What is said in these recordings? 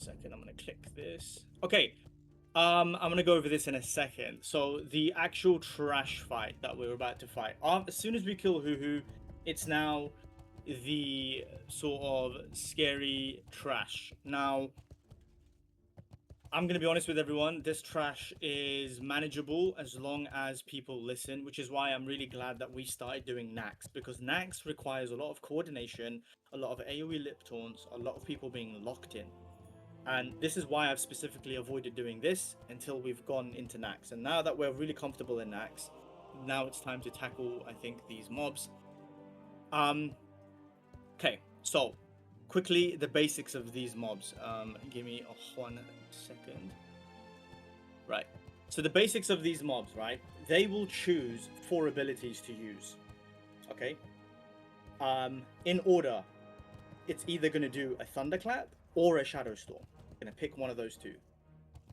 Second, I'm gonna click this. Okay, I'm gonna go over this in a second. So the actual trash fight that we're about to fight. As soon as we kill Huhu, it's now the sort of scary trash. Now, I'm gonna be honest with everyone. This trash is manageable as long as people listen, which is why I'm really glad that we started doing Nax, because Nax requires a lot of coordination, a lot of AoE lip taunts, a lot of people being locked in. And this is why I've specifically avoided doing this until we've gone into Nax. And now that we're really comfortable in Nax, now it's time to tackle, I think, these mobs. Okay, so quickly the basics of these mobs. Give me 1 second. Right. So the basics of these mobs, right? They will choose 4 abilities to use. Okay. In order, it's either going to do a thunderclap or a shadow storm. Going to pick one of those 2.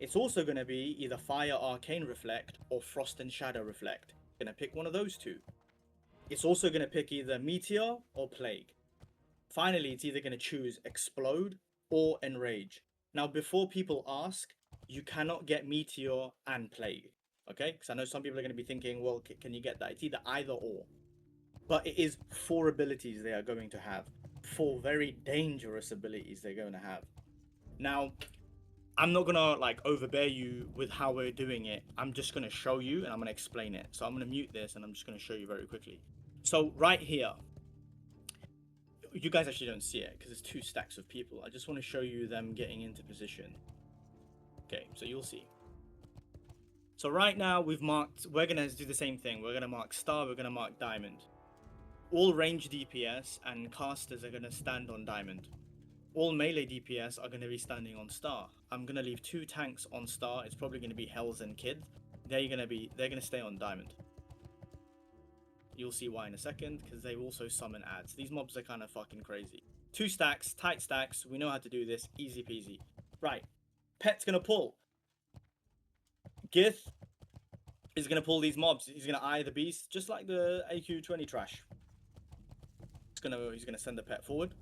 It's also going to be either fire arcane reflect or frost and shadow reflect. Going to pick one of those 2. It's also going to pick either meteor or plague. Finally, it's either going to choose explode or enrage. Now, before people ask, you cannot get meteor and plague. Okay, because I know some people are going to be thinking, well, can you get that? It's either or. But it is 4 abilities they are going to have. 4 very dangerous abilities they're going to have. Now, I'm not gonna like overbear you with how we're doing it. I'm just gonna show you and I'm gonna explain it. So I'm gonna mute this and I'm just gonna show you very quickly. So right here, you guys actually don't see it because it's 2 stacks of people. I just want to show you them getting into position. Okay, so you'll see. So right now we're gonna do the same thing. We're gonna mark star, we're gonna mark diamond. All range DPS and casters are gonna stand on diamond. All melee DPS are going to be standing on star. I'm going to leave 2 tanks on star. It's probably going to be Hells and Kid. They're going to stay on diamond. You'll see why in a second, because they also summon ads. These mobs are kind of fucking crazy. 2 stacks, tight stacks. We know how to do this. Easy peasy. Right. Pet's going to pull. Gith is going to pull these mobs. He's going to eye the beast, just like the AQ20 trash. He's going to send the pet forward.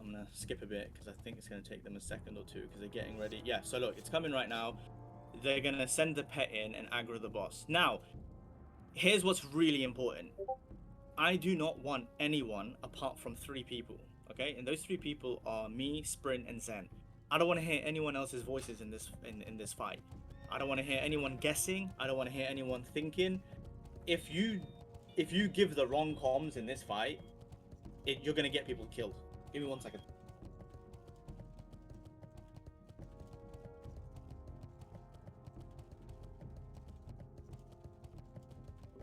I'm gonna skip a bit because I think it's gonna take them a second or 2 because they're getting ready. Yeah, so look, it's coming right now. They're gonna send the pet in and aggro the boss. Now, here's what's really important. I do not want anyone apart from 3 people, okay? And those 3 people are me, Sprint, and Zen. I don't want to hear anyone else's voices in this fight. I don't want to hear anyone guessing. I don't want to hear anyone thinking. If you give the wrong comms in this fight, you're gonna get people killed. Give me 1 second.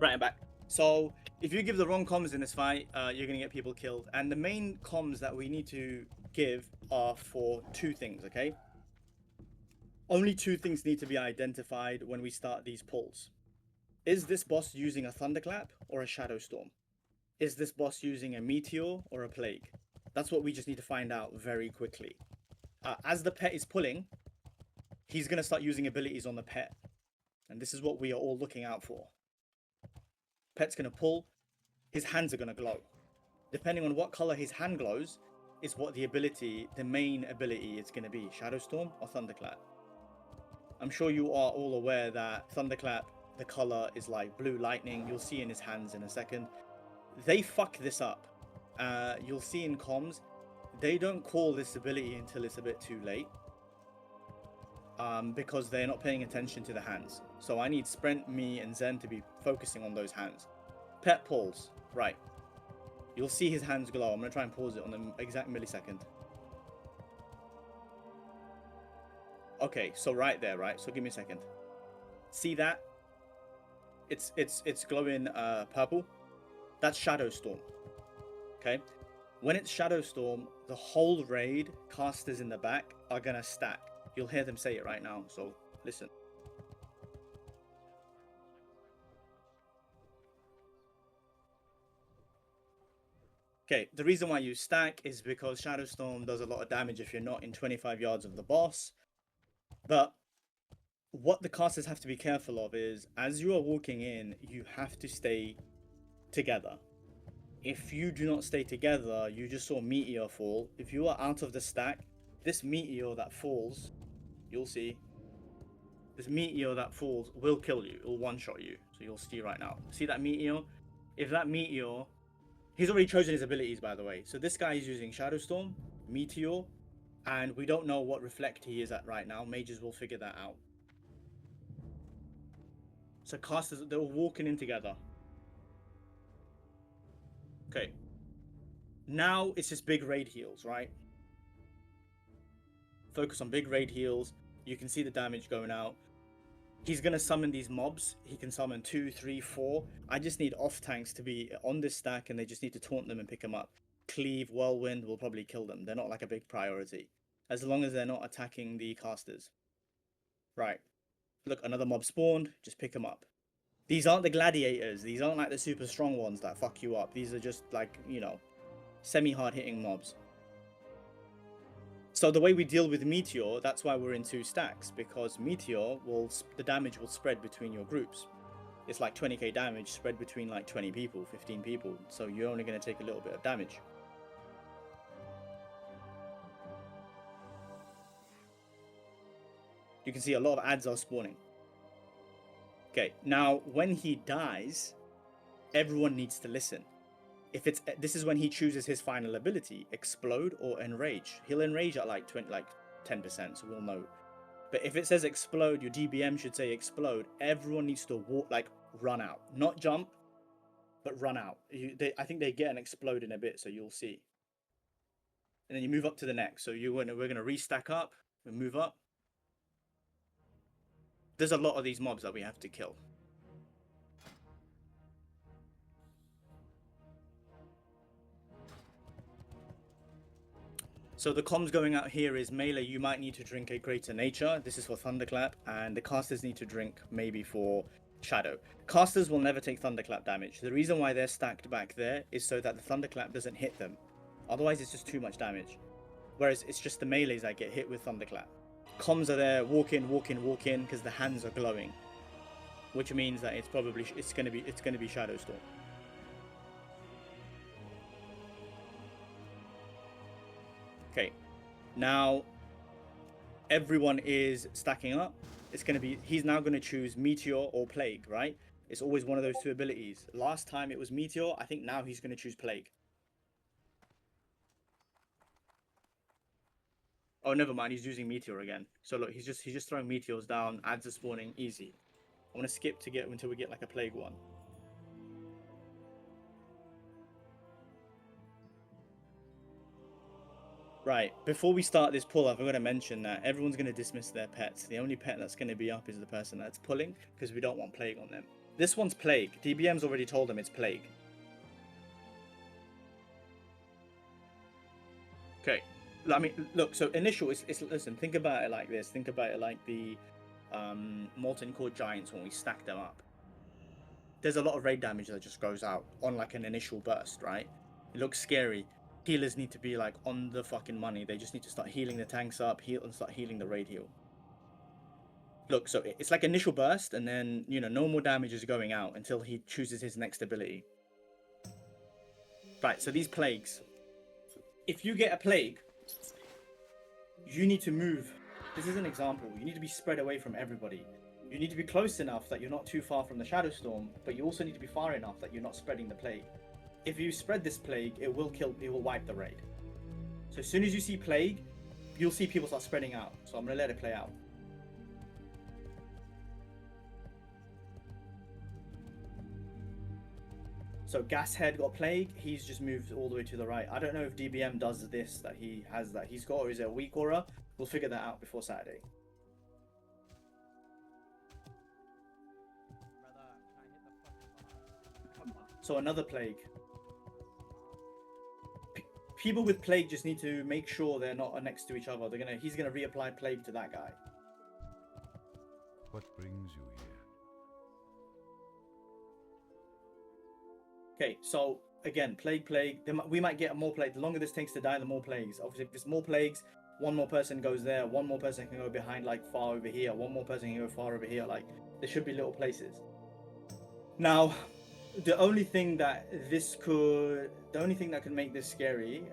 Right, I'm back. So, if you give the wrong comms in this fight, you're going to get people killed. And the main comms that we need to give are for 2 things, okay? Only 2 things need to be identified when we start these pulls. Is this boss using a thunderclap or a shadow storm? Is this boss using a meteor or a plague? That's what we just need to find out very quickly. As the pet is pulling, he's going to start using abilities on the pet. And this is what we are all looking out for. Pet's going to pull, his hands are going to glow. Depending on what color his hand glows, is what the main ability is going to be. Shadow Storm or Thunderclap. I'm sure you are all aware that Thunderclap, the color is like blue lightning. You'll see in his hands in a second. They fuck this up. You'll see in comms, they don't call this ability until it's a bit too late. Because they're not paying attention to the hands. So I need Sprint, me, and Zen to be focusing on those hands. Pet pulls. Right. You'll see his hands glow. I'm going to try and pause it on the exact millisecond. Okay, so right there, right? So give me a second. See that? It's glowing purple. That's Shadow Storm. Okay? When it's Shadow Storm, the whole raid, casters in the back, are going to stack. You'll hear them say it right now, so listen. Okay, the reason why you stack is because Shadow Storm does a lot of damage if you're not in 25 yards of the boss. But what the casters have to be careful of is, as you are walking in, you have to stay together. If you do not stay together, you just saw Meteor fall. If you are out of the stack, this meteor that falls, you'll see. This meteor that falls will kill you. It will one-shot you. So you'll see right now. See that meteor? If that meteor... He's already chosen his abilities, by the way. So this guy is using Shadow Storm, Meteor, and we don't know what Reflect he is at right now. Mages will figure that out. So casters, they're all walking in together. Okay. Now it's just big raid heals, right? Focus on big raid heals. You can see the damage going out. He's going to summon these mobs. He can summon 2, 3, 4. I just need off tanks to be on this stack and they just need to taunt them and pick them up. Cleave, Whirlwind will probably kill them. They're not like a big priority. As long as they're not attacking the casters. Right. Look, another mob spawned. Just pick them up. These aren't the gladiators. These aren't like the super strong ones that fuck you up. These are just like, you know, semi-hard hitting mobs. So the way we deal with Meteor, that's why we're in 2 stacks, because Meteor the damage will spread between your groups. It's like 20k damage spread between like 20 people, 15 people, so you're only going to take a little bit of damage. You can see a lot of ads are spawning. Okay, now when he dies, everyone needs to listen. This is when he chooses his final ability, Explode or Enrage. He'll Enrage at like 10%, so we'll know. But if it says Explode, your DBM should say Explode. Everyone needs to run out, not jump, but run out. I think they get an Explode in a bit, so you'll see. And then you move up to the next. So we're gonna restack up and move up. There's a lot of these mobs that we have to kill. So the comms going out here is melee, you might need to drink a Greater Nature. This is for Thunderclap, and the casters need to drink maybe for Shadow. Casters will never take Thunderclap damage. The reason why they're stacked back there is so that the Thunderclap doesn't hit them. Otherwise, it's just too much damage. Whereas it's just the melees that get hit with Thunderclap. Comms are there, walk in, because the hands are glowing, which means that it's gonna be Shadow Storm. Okay, now everyone is stacking up. He's now going to choose Meteor or Plague, right? It's always one of those 2 abilities. Last time it was Meteor. I think now he's going to choose Plague. Oh, never mind. He's using Meteor again. So look, he's just throwing Meteors down. Ads are spawning easy. I want to skip until we get like a Plague one. Right, before we start this pull, I'm going to mention that everyone's going to dismiss their pets. The only pet that's going to be up is the person that's pulling, because we don't want Plague on them. This one's Plague. DBM's already told them it's Plague. Okay, I mean, look, so initial, listen, think about it like this. Think about it like the Molten Core Giants when we stack them up. There's a lot of raid damage that just goes out on like an initial burst, right? It looks scary. Healers need to be like on the fucking money. They just need to start healing the tanks up, and start healing the raid heal. Look, so it's like initial burst, and then, you know, no more damage is going out until he chooses his next ability. Right, so these plagues. If you get a plague, you need to move. This is an example. You need to be spread away from everybody. You need to be close enough that you're not too far from the Shadow Storm, but you also need to be far enough that you're not spreading the plague. If you spread this plague, it will wipe the raid. So as soon as you see plague, you'll see people start spreading out. So I'm going to let it play out. So Gashead got plague, he's just moved all the way to the right. I don't know if DBM does this, that he's got, or is it a weak aura? We'll figure that out before Saturday. So another plague. People with plague just need to make sure they're not next to each other. He's gonna reapply plague to that guy. What brings you here? Okay, so again, plague. We might get more plague. The longer this takes to die, the more plagues. Obviously, if it's more plagues, one more person goes there, one more person can go behind, like far over here, one more person can go far over here. Like, there should be little places. Now, the only thing that can make this scary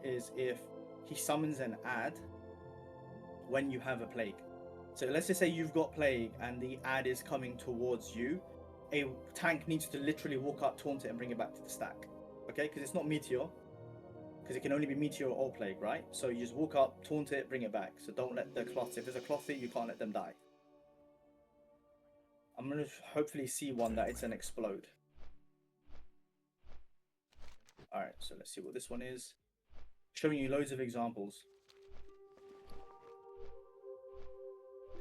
is if he summons an ad when you have a plague. So let's just say you've got plague and the ad is coming towards you. A tank needs to literally walk up, taunt it, and bring it back to the stack. Okay, because it's not meteor. Because it can only be meteor or plague, right? So you just walk up, taunt it, bring it back. So don't let the cloths. If there's a clothy, you can't let them die. I'm gonna hopefully see one that it's an explode. All right, so let's see what this one is. Showing you loads of examples.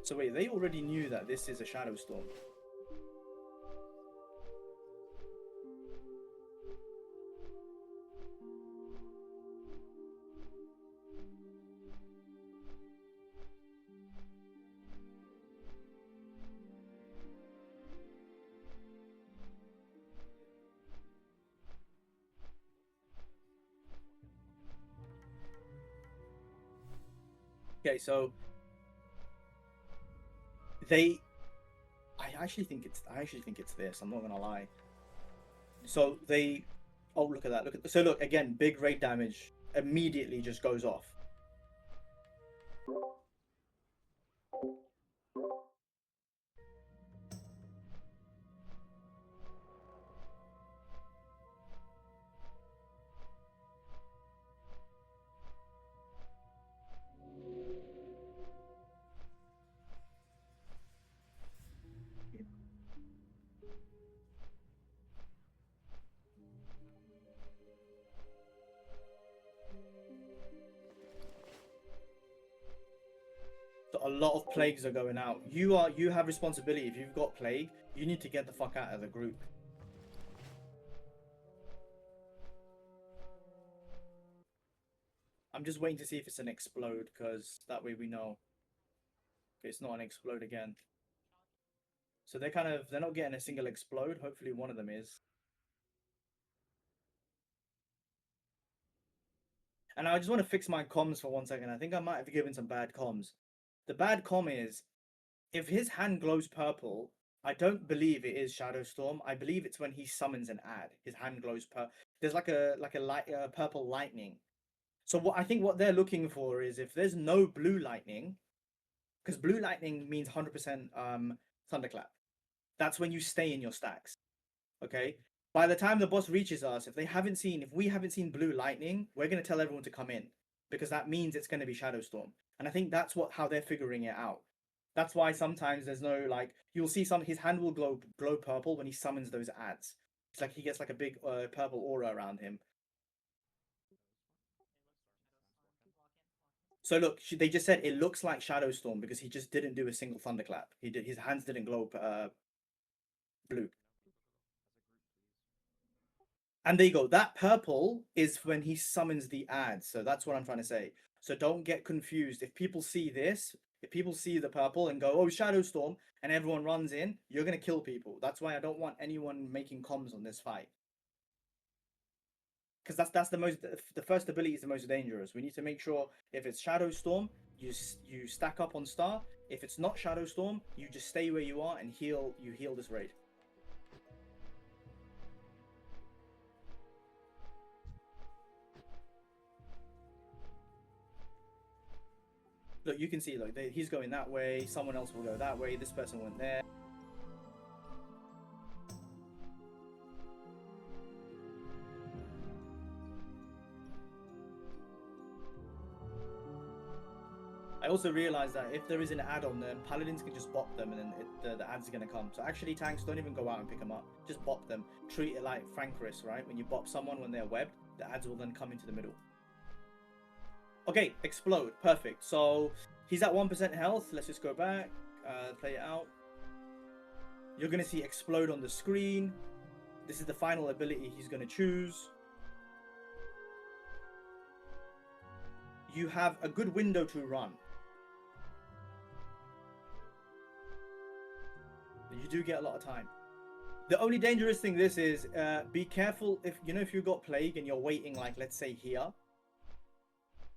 So wait, they already knew that this is a shadow storm. Okay, so I actually think it's this. I'm not gonna lie. So they, oh look at that. So look again, big raid damage immediately just goes off. So a lot of plagues are going out. You have responsibility. If you've got plague, you need to get the fuck out of the group. I'm just waiting to see if it's an explode, because that way we know. Okay, it's not an explode again. So they're not getting a single explode. Hopefully one of them is. And I just want to fix my comms for 1 second. I think I might have given some bad comms. The bad comm is, if his hand glows purple, I don't believe it is Shadow Storm. I believe it's when he summons an ad. His hand glows purple. There's like a light purple lightning. So what they're looking for is if there's no blue lightning, because blue lightning means 100% thunderclap. That's when you stay in your stacks. Okay. By the time the boss reaches us, if we haven't seen blue lightning, we're gonna tell everyone to come in, because that means it's gonna be Shadow Storm. And I think that's how they're figuring it out. That's why sometimes there's no, like, you'll see his hand will glow purple when he summons those ads. It's like he gets like a big purple aura around him. So look, they just said it looks like Shadow Storm because he just didn't do a single thunderclap. His hands didn't glow blue. And there you go. That purple is when he summons the ads. So that's what I'm trying to say. So don't get confused. If people see this, if people see the purple and go, oh, Shadow Storm, and everyone runs in, you're going to kill people. That's why I don't want anyone making comms on this fight. Because that's the first ability is the most dangerous. We need to make sure if it's Shadow Storm, you stack up on star. If it's not Shadow Storm, you just stay where you are and heal this raid. Look, you can see, look, he's going that way, someone else will go that way, this person went there. I also realized that if there is an ad on them, paladins can just bop them and then the ads are going to come. So actually, tanks, don't even go out and pick them up. Just bop them. Treat it like Frankris, right? When you bop someone when they're webbed, the ads will then come into the middle. Okay, explode. Perfect. So he's at 1% health. Let's just go back, play it out. You're going to see explode on the screen. This is the final ability he's going to choose. You have a good window to run. You do get a lot of time. The only dangerous thing this is, be careful if you've got plague and you're waiting, like, let's say here.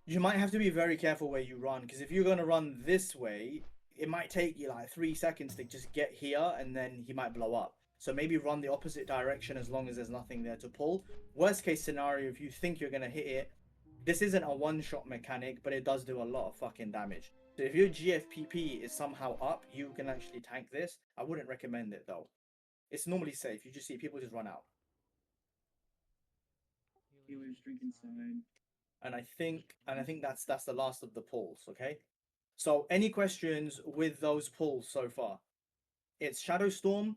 You might have to be very careful where you run, because if you're going to run this way, it might take you like 3 seconds to just get here, and then he might blow up. So maybe run the opposite direction as long as there's nothing there to pull. Worst case scenario, if you think you're going to hit it, this isn't a one-shot mechanic, but it does do a lot of fucking damage. So if your GFPP is somehow up, you can actually tank this. I wouldn't recommend it though. It's normally safe. You just see people just run out. Healers drink inside. And I think that's the last of the pulls, okay? So any questions with those pulls so far? It's Shadow Storm,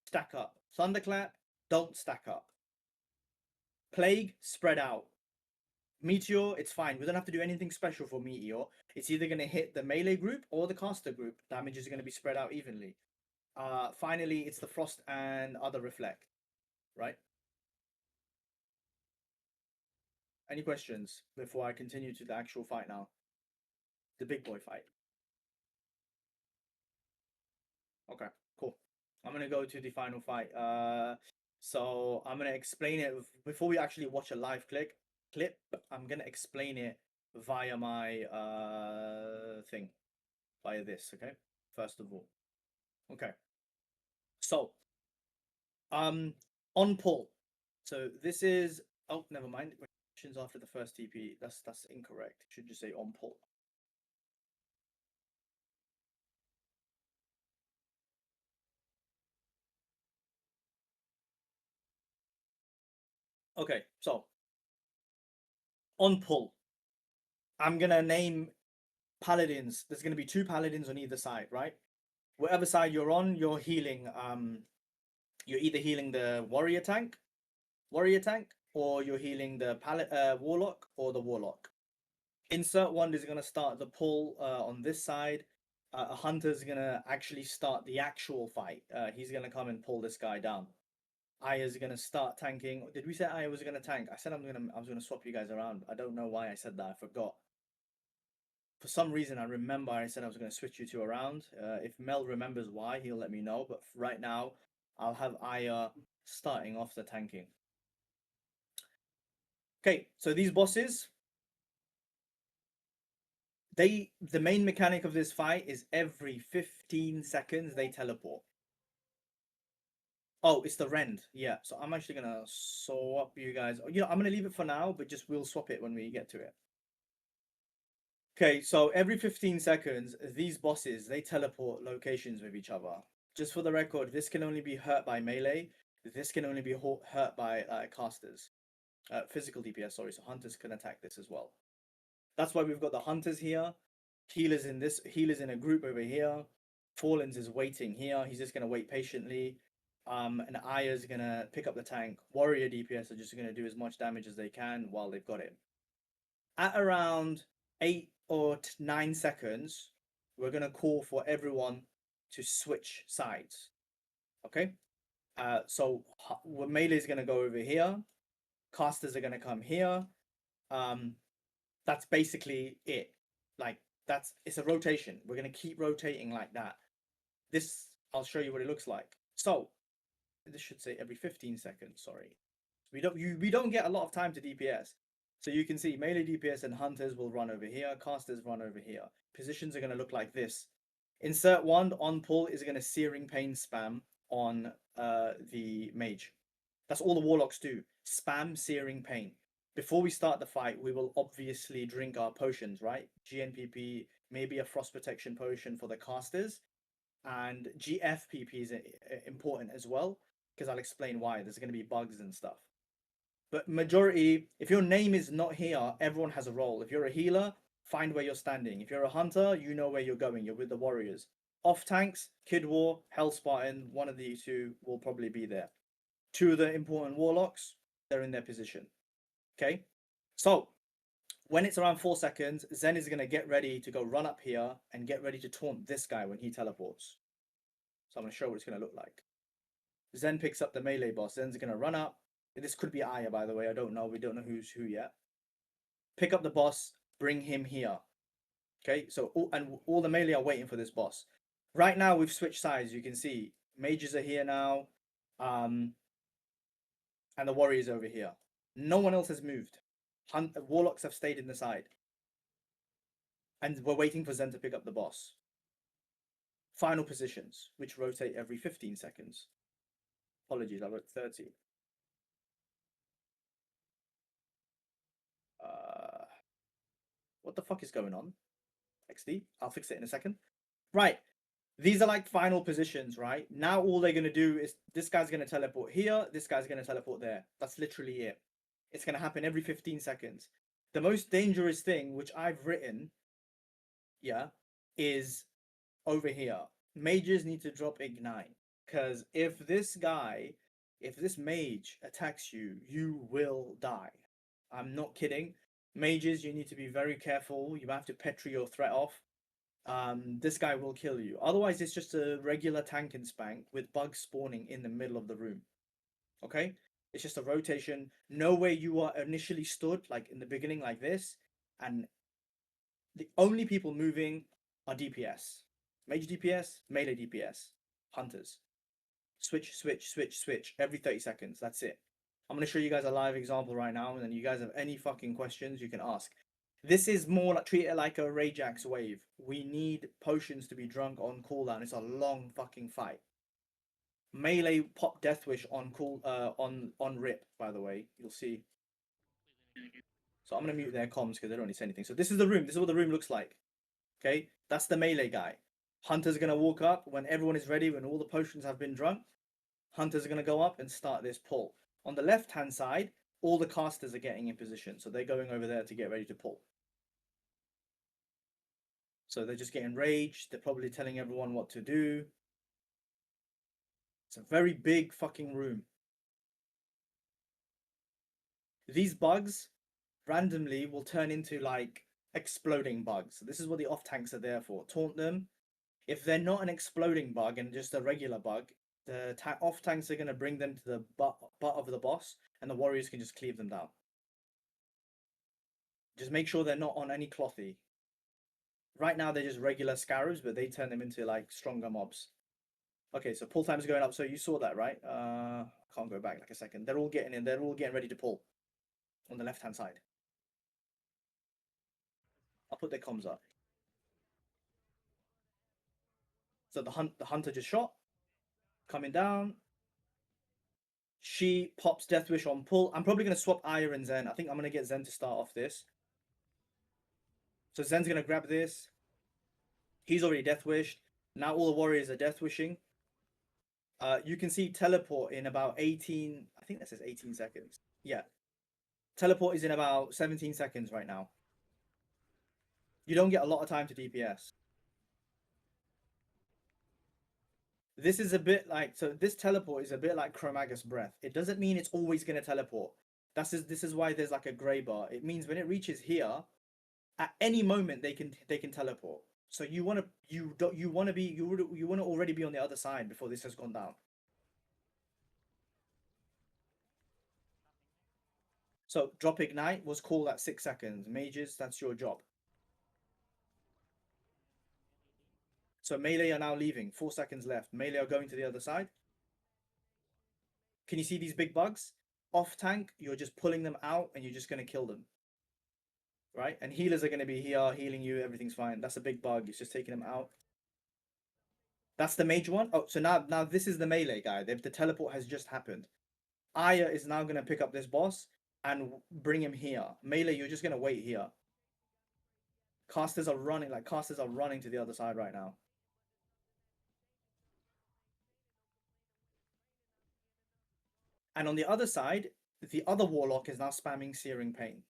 stack up. Thunderclap, don't stack up. Plague, spread out. Meteor, it's fine. We don't have to do anything special for Meteor. It's either going to hit the melee group or the caster group. Damage is going to be spread out evenly. Finally, it's the Frost and other Reflect, right? Any questions before I continue to the actual fight now? The big boy fight. Okay, cool. I'm going to go to the final fight. So I'm going to explain it before we actually watch a live clip. I'm going to explain it via my thing, via this, okay? First of all. Okay. So, on pull. So this is, oh, never mind. Questions after the first TP. That's incorrect. Should just say on pull. Okay, so on pull, I'm gonna name paladins. There's gonna be 2 paladins on either side, right? Whatever side you're on, you're healing. You're either healing the warrior tank, or you're healing the warlock or the warlock. Insert one is gonna start the pull on this side. A hunter's gonna actually start the actual fight. He's gonna come and pull this guy down. Aya's gonna start tanking. Did we say Aya was gonna tank? I said I was gonna swap you guys around. I don't know why I said that. I forgot. For some reason, I remember I said I was gonna switch you two around. If Mel remembers why, he'll let me know. But right now, I'll have Aya starting off the tanking. Okay, so these bosses, the main mechanic of this fight is every 15 seconds they teleport. Oh, it's the rend. Yeah, so I'm actually gonna swap you guys. You know, I'm gonna leave it for now, but just we'll swap it when we get to it. Okay, so every 15 seconds, these bosses, they teleport locations with each other. Just for the record, this can only be hurt by melee. This can only be hurt by casters. Physical DPS, sorry, so hunters can attack this as well. That's why we've got the hunters here. Healers in a group over here. Fallens is waiting here. He's just gonna wait patiently. And Aya's gonna pick up the tank. Warrior DPS are just gonna do as much damage as they can while they've got it. At around 8 or 9 seconds, we're gonna call for everyone to switch sides. Okay? So melee is gonna go over here. Casters are gonna come here. That's basically it. Like it's a rotation. We're gonna keep rotating like that. This I'll show you what it looks like. So this should say every 15 seconds. Sorry, we don't get a lot of time to DPS. So you can see melee DPS and hunters will run over here. Casters run over here. Positions are gonna look like this. Insert one on pull is gonna Searing Pain spam on the mage. That's all the warlocks do. Spam Searing Pain. Before we start the fight, we will obviously drink our potions, right? GNPP, maybe a frost protection potion for the casters, and GFPP is important as well, because I'll explain why. There's going to be bugs and stuff. But majority, if your name is not here, everyone has a role. If you're a healer, find where you're standing. If you're a hunter, you know where you're going. You're with the warriors. Off tanks, Kid War, Hell Spartan, one of the two will probably be there. 2 of the important warlocks, they're in their position. Okay, so when it's around 4 seconds, Zen is going to get ready to go run up here and get ready to taunt this guy when he teleports. So I'm going to show what it's going to look like. Zen picks up the melee boss. Zen's going to run up. This could be Aya, by the way. I don't know. We don't know who's who yet. Pick up the boss. Bring him here. Okay, so all the melee are waiting for this boss. Right now, we've switched sides. You can see mages are here now. And the warriors over here. No one else has moved. Warlocks have stayed in the side. And we're waiting for Zen to pick up the boss. Final positions, which rotate every 15 seconds. Apologies, I wrote 30. What the fuck is going on? XD. I'll fix it in a second. Right. These are like final positions, right? Now all they're gonna do is this guy's gonna teleport here, this guy's gonna teleport there. That's literally it. It's gonna happen every 15 seconds. The most dangerous thing, which I've written, yeah, is over here. Mages need to drop ignite. Because if this mage attacks you, you will die. I'm not kidding. Mages, you need to be very careful. You have to petri your threat off. This guy will kill you. Otherwise, it's just a regular tank and spank with bugs spawning in the middle of the room. Okay? It's just a rotation. Know where you are initially stood, like in the beginning, like this. And the only people moving are DPS. Mage DPS, melee DPS, hunters. Switch, switch, switch, switch every 30 seconds. That's it. I'm going to show you guys a live example right now, and then you guys have any fucking questions you can ask. This is more like, treat it like a Rajax wave. We need potions to be drunk on cooldown. It's a long fucking fight. Melee pop Deathwish on on rip, by the way. You'll see. So I'm gonna mute their comms because they don't need to say anything. So this is the room. This is what the room looks like. Okay, that's the melee guy. Hunter's gonna walk up when everyone is ready, when all the potions have been drunk. Hunter's gonna go up and start this pull. On the left hand side, all the casters are getting in position, so they're going over there to get ready to pull. So they're just getting raged. They're probably telling everyone what to do. It's a very big fucking room. These bugs randomly will turn into like exploding bugs. This is what the off tanks are there for. Taunt them. If they're not an exploding bug and just a regular bug, the off tanks are going to bring them to the butt of the boss, and the warriors can just cleave them down. Just make sure they're not on any clothy. Right now they're just regular scarabs, but they turn them into like stronger mobs. Okay, so pull time is going up. So you saw that, right? I can't go back like a second. They're all getting in. They're all getting ready to pull on the left-hand side. I'll put their comms up. So the hunter just shot. Coming down. She pops Deathwish on pull. I'm probably going to swap Aya and Zen. I think I'm going to get Zen to start off this. So Zen's going to grab this. He's already Deathwished. Now all the warriors are Deathwishing. You can see teleport in about 18... I think that says 18 seconds. Yeah. Teleport is in about 17 seconds right now. You don't get a lot of time to DPS. This is a bit like, so this teleport is a bit like Chromagus Breath. It doesn't mean it's always going to teleport. This is why there's like a gray bar. It means when it reaches here, at any moment they can teleport. So you want to already be on the other side before this has gone down. So drop ignite was called at 6 seconds. Mages, that's your job. So melee are now leaving. 4 seconds left. Melee are going to the other side. Can you see these big bugs? Off tank, you're just pulling them out and you're just going to kill them. Right? And healers are going to be here healing you. Everything's fine. That's a big bug. It's just taking them out. That's the mage one. Oh, so now this is the melee guy. The teleport has just happened. Aya is now going to pick up this boss and bring him here. Melee, you're just going to wait here. Casters are running to the other side right now. And on the other side, the other warlock is now spamming Searing Pain.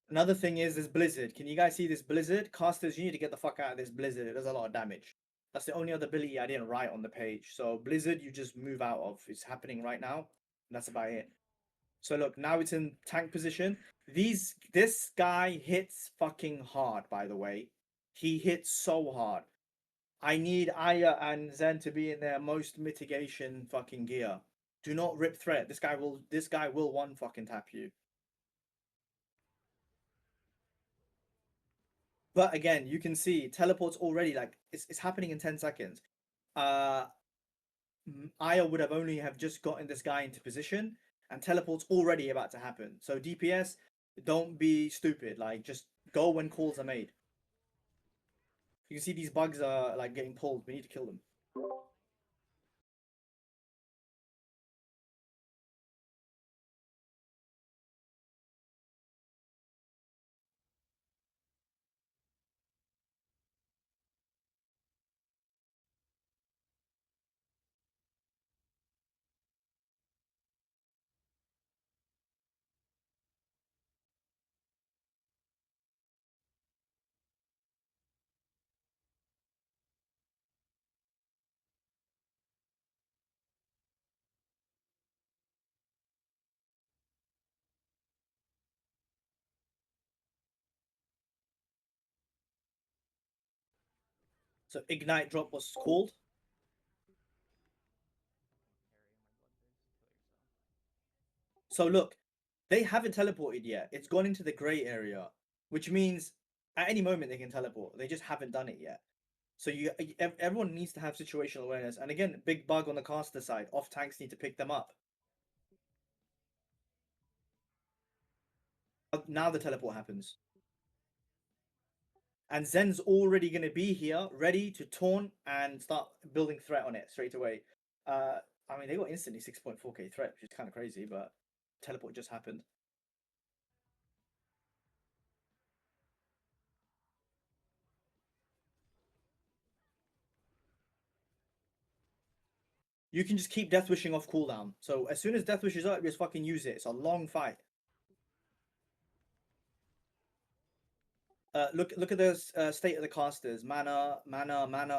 Another thing is this blizzard. Can you guys see this blizzard? Casters, you need to get the fuck out of this blizzard. It does a lot of damage. That's the only other ability I didn't write on the page. So Blizzard, you just move out of. It's happening right now. And that's about it. So look, now it's in tank position. This guy hits fucking hard, by the way. He hits so hard. I need Aya and Zen to be in their most mitigation fucking gear. Do not rip threat. This guy will one fucking tap you. But again, you can see teleports already, like it's happening in 10 seconds. Uh Aya would have only have just gotten this guy into position, and teleport's already about to happen. So DPS, don't be stupid. Like just go when calls are made. You can see these bugs are like getting pulled. We need to kill them. So ignite drop was called. So look, they haven't teleported yet. It's gone into the gray area, which means at any moment they can teleport. They just haven't done it yet. So everyone needs to have situational awareness. And again, big bug on the caster side. Off tanks need to pick them up. Now the teleport happens. And Zen's already going to be here, ready to taunt and start building threat on it straight away. I mean, they got instantly 6.4k threat, which is kind of crazy, but teleport just happened. You can just keep Death Wishing off cooldown. So as soon as Death Wish is up, you just fucking use it. It's a long fight. Look at the state of the casters. Mana.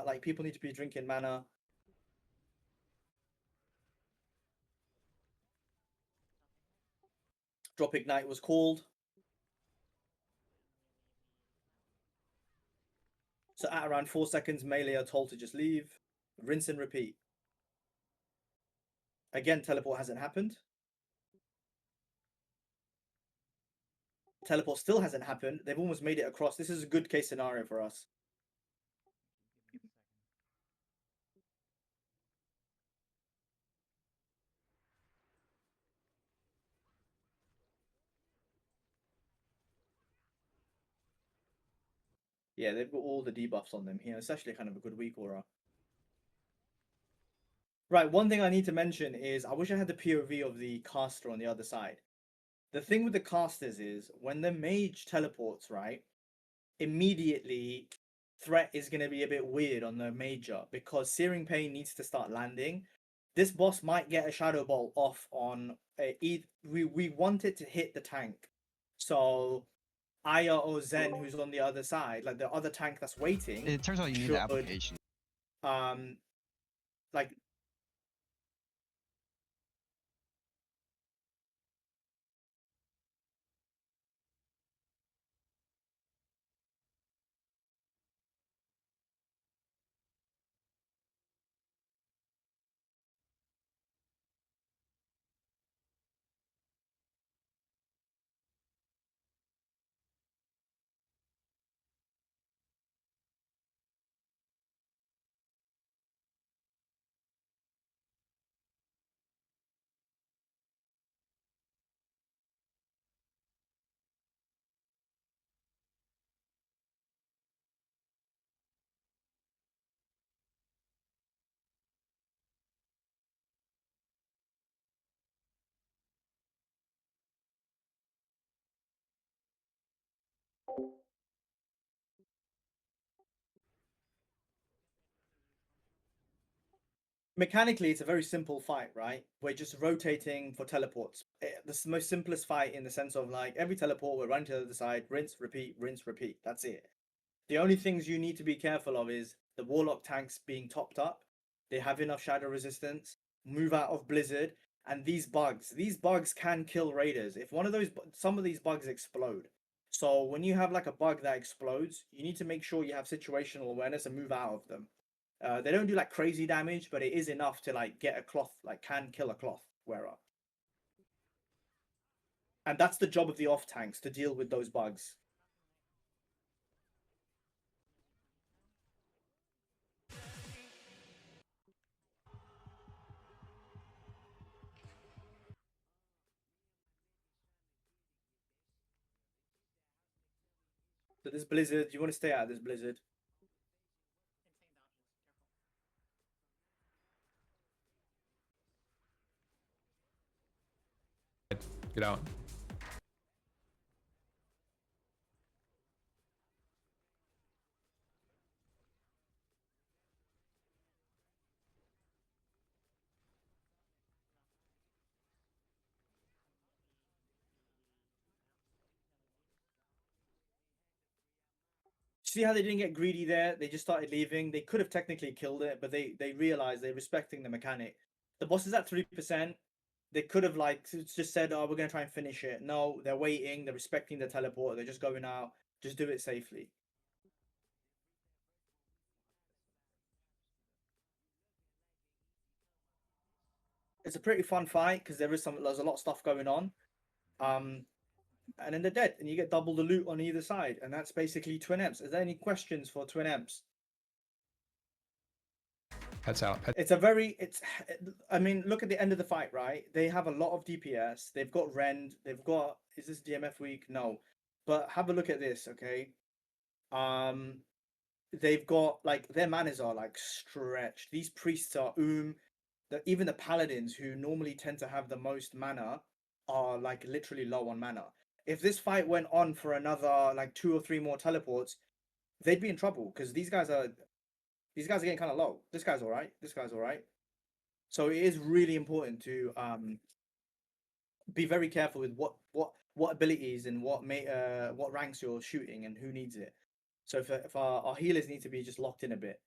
Like people need to be drinking mana. Drop Ignite was called. So at around 4 seconds, melee are told to just leave. Rinse and repeat. Again, teleport hasn't happened. Teleport still hasn't happened. They've almost made it across. This is a good case scenario for us. Yeah, they've got all the debuffs on them here. It's actually kind of a good weak aura. Right, one thing I need to mention is I wish I had the POV of the caster on the other side. The thing with the casters is when the mage teleports, right, immediately threat is going to be a bit weird on the major because Searing Pain needs to start landing. This boss might get a Shadow Bolt off on we want it to hit the tank. So Aya or Zen, who's on the other side, like the other tank that's waiting. It turns out you need the application. Like mechanically, it's a very simple fight, right? We're just rotating for teleports. This is the most simplest fight in the sense of like every teleport, we're running to the other side, rinse, repeat, rinse, repeat. That's it. The only things you need to be careful of is the Warlock tanks being topped up. They have enough shadow resistance. Move out of Blizzard. And these bugs. These bugs can kill raiders. If one of those, some of these bugs explode. So when you have like a bug that explodes, you need to make sure you have situational awareness and move out of them. They don't do like crazy damage, but it is enough to like get a cloth, like can kill a cloth wearer. And that's the job of the off tanks, to deal with those bugs. So this Blizzard, you want to stay out of this Blizzard. Get out. See how they didn't get greedy there? They just started leaving. They could have technically killed it, but they realized they're respecting the mechanic. The boss is at 3%. They could have like just said, "Oh, we're gonna try and finish it." No, they're waiting. They're respecting the teleport. They're just going out. Just do it safely. It's a pretty fun fight because there's a lot of stuff going on. And then they're dead, and you get double the loot on either side, and that's basically Twin Emps. Is there any questions for Twin Emps? Pets out. It's a very, I mean, look at the end of the fight, right? They have a lot of DPS. They've got Rend. They've got, is this DMF week? No, but have a look at this, okay? They've got like their manas are like stretched. These priests are even the paladins who normally tend to have the most mana are like literally low on mana. If this fight went on for another like 2 or 3 more teleports, they'd be in trouble because these guys are getting kind of low. This guy's all right. This guy's all right. So it is really important to be very careful with what abilities and what ranks you're shooting and who needs it. So if our healers need to be just locked in a bit.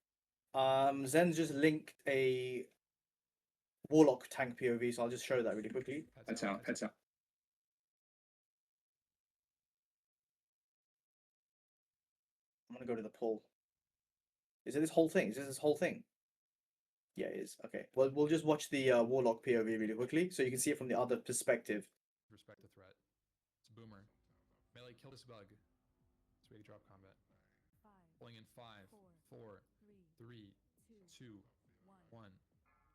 Zen's just linked a Warlock tank POV, so I'll just show that really quickly. Pets out. Pets out. I'm gonna go to the pull. Is it this whole thing? Is this whole thing? Yeah, it is. Okay. Well, we'll just watch the Warlock POV really quickly, so you can see it from the other perspective. Respect the threat. It's a boomer. Melee, kill this bug. It's ready to drop combat. Pulling in 5, 4, 3, 2, 1.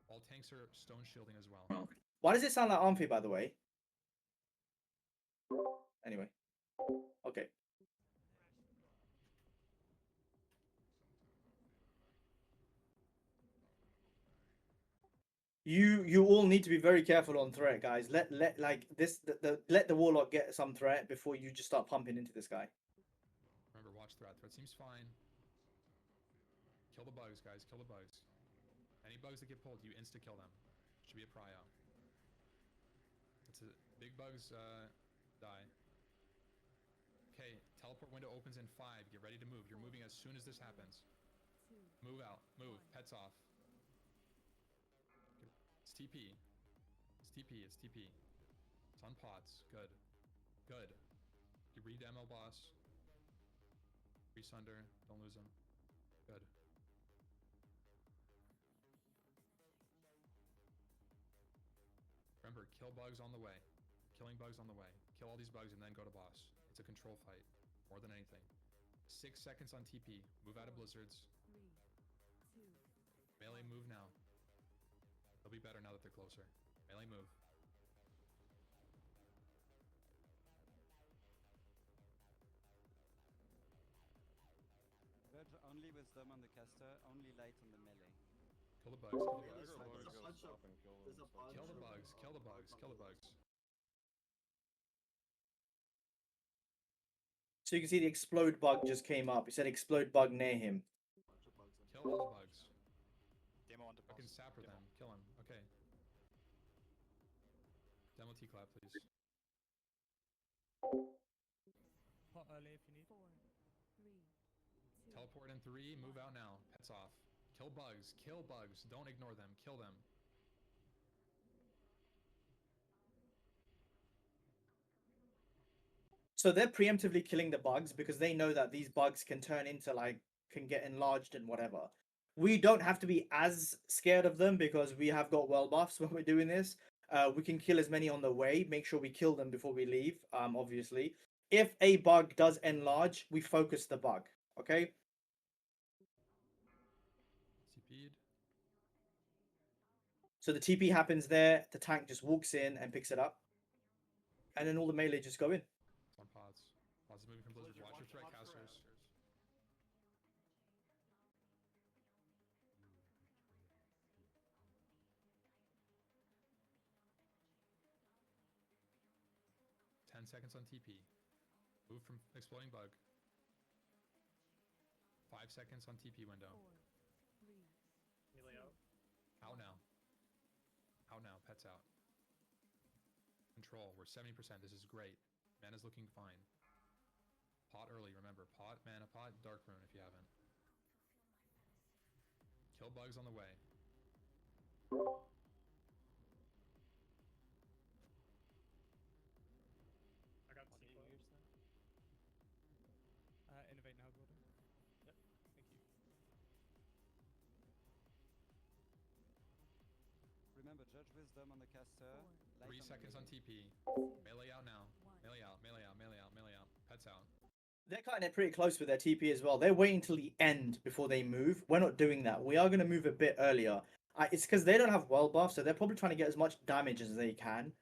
All tanks are stone shielding as well. Why does it sound like Amphi, by the way? Anyway. Okay. You all need to be very careful on threat, guys. Let like this let the Warlock get some threat before you just start pumping into this guy. Remember, watch threat. Threat seems fine. Kill the bugs, guys. Kill the bugs. Any bugs that get pulled, you insta-kill them. Should be a prio. It's a big bugs die. Okay, teleport window opens in 5. Get ready to move. You're moving as soon as this happens. Move out. Move. Pets off. It's TP. It's TP. It's TP. It's on pots. Good. Good. You re-demo boss. Resunder. Don't lose him. Good. Remember, kill bugs on the way. Killing bugs on the way. Kill all these bugs and then go to boss. It's a control fight, more than anything. 6 seconds on TP. Move out of blizzards. 3, 2, Melee move now. They'll be better now that they're closer. Melee move. But only wisdom on the caster, only light on the melee. Kill the bugs. Kill the bugs. There's a bug. Kill the bugs. Kill the bugs. Kill the bugs. So you can see the explode bug just came up. It said explode bug near him. Kill all the bugs. Demo on the Fucking boss. sapper them. Kill him. Okay. Demo T-clap, please. Pot early if you need. 4, 3, Teleport in 3, move out now. Pets off. Kill bugs, kill bugs. Don't ignore them, kill them. So they're preemptively killing the bugs because they know that these bugs can turn into like can get enlarged and whatever. We don't have to be as scared of them because we have got well buffs when we're doing this. We can kill as many on the way. Make sure we kill them before we leave. Obviously, if a bug does enlarge, we focus the bug. Okay. TP'd. So the TP happens there. The tank just walks in and picks it up, and then all the melee just go in. It's on pods. Pods is moving from Blizzard. Watch your threat casters. 10 seconds on TP. Move from exploding bug. 5 seconds on TP window. 4, 3, Melee out. Out now. Out now. Pets out. Control. We're 70%. This is great. Mana's looking fine. Pot early. Remember, pot, mana pot, dark rune if you haven't. Kill bugs on the way. I got T. Innovate now, Gordon. Yep. Thank you. Remember, Judge Wisdom on the caster. 4, 3 light seconds on melee. TP. Melee out now. 1. Melee out, melee out, melee out, melee out. Pets out. They're kind of pretty close with their TP as well. They're waiting till the end before they move. We're not doing that. We are going to move a bit earlier. It's because they don't have well buff, so they're probably trying to get as much damage as they can.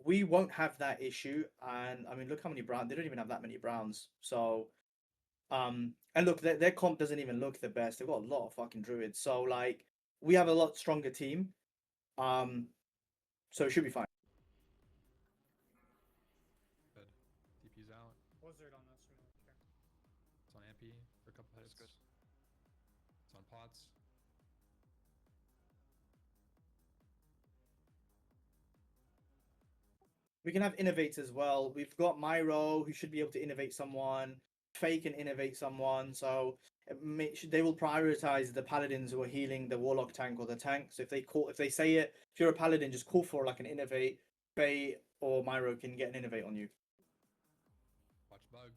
We won't have that issue, and I mean, look how many browns. They don't even have that many browns. So, and look, their comp doesn't even look the best. They've got a lot of fucking druids. So like, we have a lot stronger team. So it should be fine. Good. TP's out. Blizzard on this. We don't care. It's on Ampy for a couple hits. good. It's on pots. We can have innovates as well. We've got Myro who should be able to innovate someone. Faye can innovate someone. So they will prioritize the paladins who are healing the warlock tank or the tank. So if they say it, if you're a paladin, just call for like an innovate. Faye or Myro can get an innovate on you. Watch bug.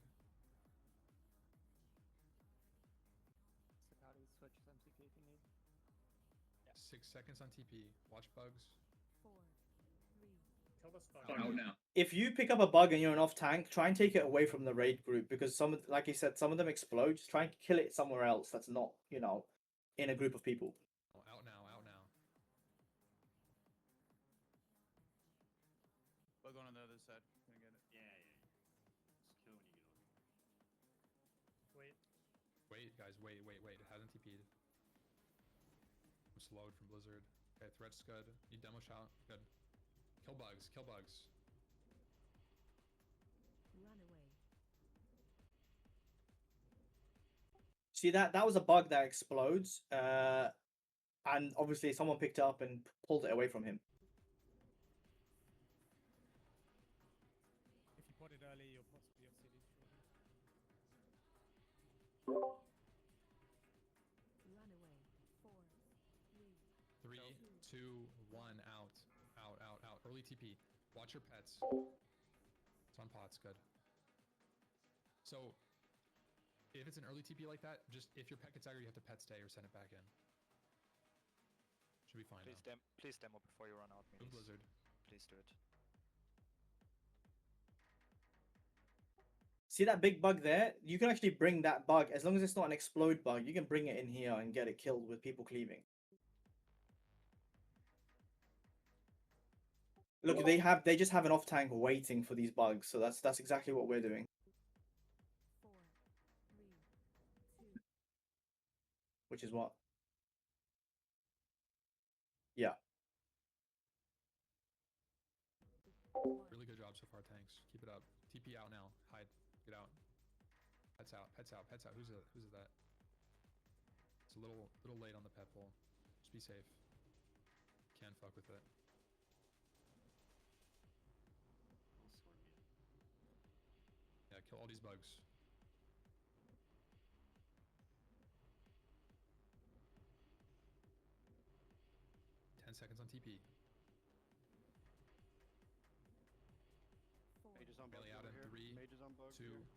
Sakati switch MCK if you need. 6 seconds on TP. Watch bugs. 4, 3, Kill this bug. Out now. If you pick up a bug and you're an off tank, try and take it away from the raid group because like you said, some of them explode. Just try and kill it somewhere else that's not, in a group of people. Oh, out now, out now. Bug on the other side. Gonna get it. Just kill when you get on. Wait. Wait, guys, wait. It hasn't TP'd. I'm slowed from Blizzard. Okay, threat's good. You demo shout. Good. Kill bugs, kill bugs. run away. See that was a bug that explodes, and obviously someone picked it up and pulled it away from him. If you pot it early, you'll possibly have CD. Run away. 4, 3, 3, 2, 1, out. Out. Early TP. Watch your pets. It's on pots, good. So, if it's an early TP like that, just if your pet gets aggro, you have to pet stay or send it back in. Should be fine now. Please demo before you run out, Move please. Blizzard. Please do it. See that big bug there? You can actually bring that bug, as long as it's not an explode bug, you can bring it in here and get it killed with people cleaving. Look, they just have an off tank waiting for these bugs, so that's exactly what we're doing. 4, 3, 2, Which is what? Yeah. 1. Really good job so far, tanks. Keep it up. TP out now. Hide. Get out. Pets out. Who's that? It's a little late on the pet pull. Just be safe. Can't fuck with it. Scorpion. Yeah, kill all these bugs. seconds on TP. Four, Mages on Melee bugs out over in here. 3, Mages on bugs 2, here.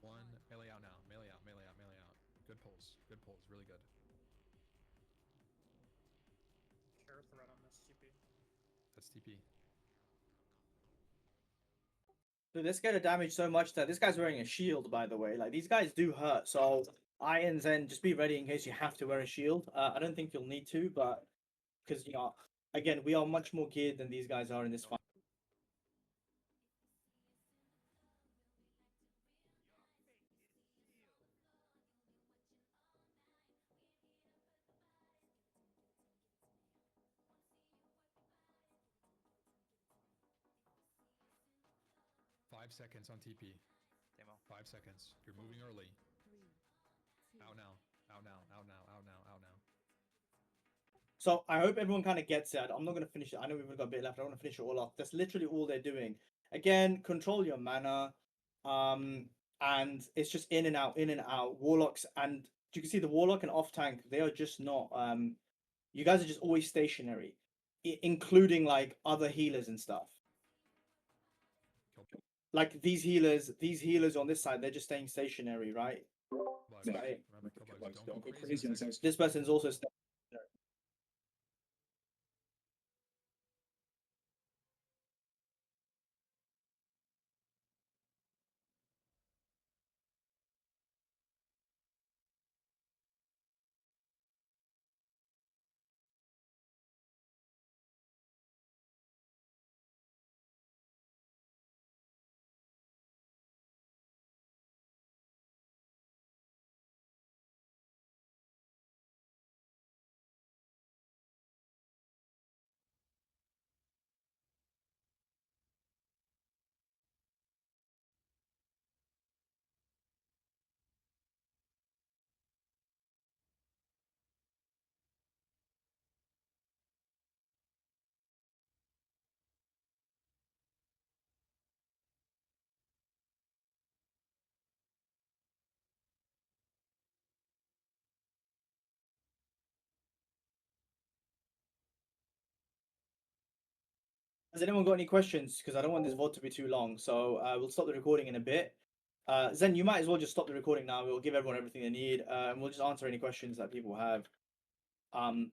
1. Melee out now. Melee out, melee out, melee out. Good pulls. Good pulls. Really good. Share threat on this TP. That's TP. So this guy damage so much that this guy's wearing a shield, by the way. Like these guys do hurt. So Irons, then just be ready in case you have to wear a shield. I don't think you'll need to, but because again, we are much more geared than these guys are in this fight. 5 seconds on TP. Demo. 5 seconds. You're moving early. 3, 2, Out now. Out now. Out now. Out now. Out now. So I hope everyone kind of gets it. I'm not going to finish it. I know we've got a bit left. I want to finish it all off. That's literally all they're doing. Again, control your mana. And it's just in and out, in and out. Warlocks, and you can see the Warlock and off tank, they are just not you guys are just always stationary, including like other healers and stuff. Kill. Like these healers on this side, they're just staying stationary, right? Bugs. Right. Remember, kill bugs. Don't go crazy on seconds. This person's also stationary. Has anyone got any questions? Because I don't want this VOD to be too long. So we'll stop the recording in a bit. Zen, you might as well just stop the recording now. We'll give everyone everything they need, and we'll just answer any questions that people have.